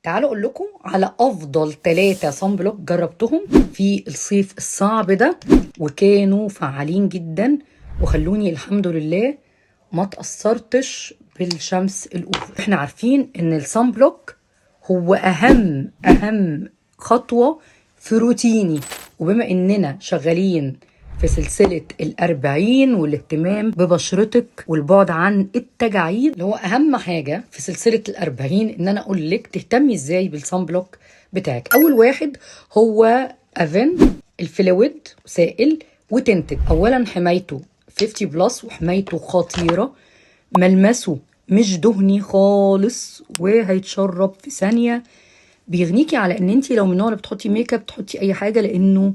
تعالوا اقول لكم على افضل 3 صن بلوك جربتهم في الصيف الصعب ده وكانوا فعالين جدا وخلوني الحمد لله ما تأثرتش بالشمس الأوفر. احنا عارفين ان الصن بلوك هو اهم خطوة في روتيني، وبما اننا شغالين في سلسلة 40 والاهتمام ببشرتك والبعد عن التجاعيد، اللي هو أهم حاجة في سلسلة 40 إن أنا أقول لك تهتمي إزاي بالصن بلوك بتاعك. أول واحد هو أفن الفلويد سائل وتنتج. أولا حمايته 50 بلس وحمايته خطيرة، ملمسه مش دهني خالص وهيتشرب في ثانية، بيغنيكي على ان انتي لو من النوع اللي بتحطي ميك اب تحطي اي حاجه، لانه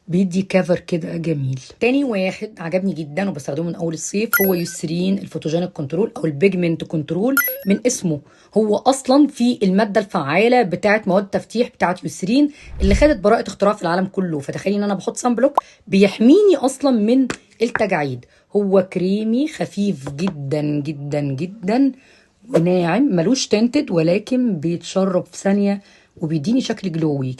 بيدي كفر كده جميل. تاني واحد عجبني جدا وبستخدمه من اول الصيف هو يوسرين الفوتوجينيك كنترول او البيجمنت كنترول. من اسمه هو اصلا في الماده الفعاله بتاعه مواد التفتيح بتاعه يوسرين اللي خدت براءه اختراع في العالم كله، فتخيلي ان انا بحط صن بلوك بيحميني اصلا من التجاعيد. هو كريمي خفيف جدا جدا جدا وناعم، ملوش تنتد ولكن بيتشرب في ثانيه وبيديني شكل جلوي.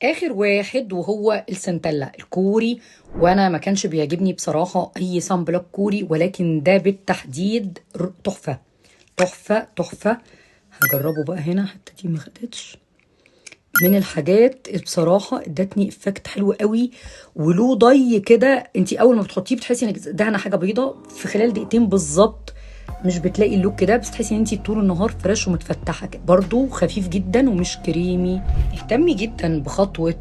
اخر واحد وهو السنتيلا الكوري، وانا ما كانش بيعجبني بصراحه اي صن بلوك كوري، ولكن ده بالتحديد تحفه تحفه تحفه. هجربه بقى هنا، حتى دي ما خدتش من الحاجات بصراحه، ادتني افكت حلو قوي وله ضي كده. انت اول ما بتحطيه بتحسي انك دهنه حاجه بيضه في خلال دقيقتين بالظبط، مش بتلاقي اللوك كده، بس تحسي ان انت طول النهار فريش ومتفتحه كده. برضو خفيف جدا ومش كريمي. اهتمي جدا بخطوه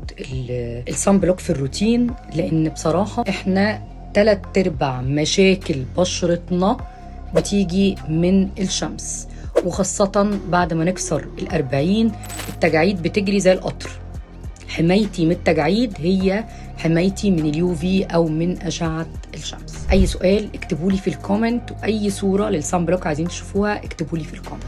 الصن بلوك في الروتين، لان بصراحه احنا 3/4 مشاكل بشرتنا بتيجي من الشمس، وخاصه بعد ما نكسر 40 التجاعيد بتجري زي القطر. حمايتي من التجاعيد هي حمايتي من اليوفي او من اشعه الشمس. اي سؤال اكتبولي في الكومنت، واي صوره للصن بلوك عايزين تشوفوها اكتبولي في الكومنت.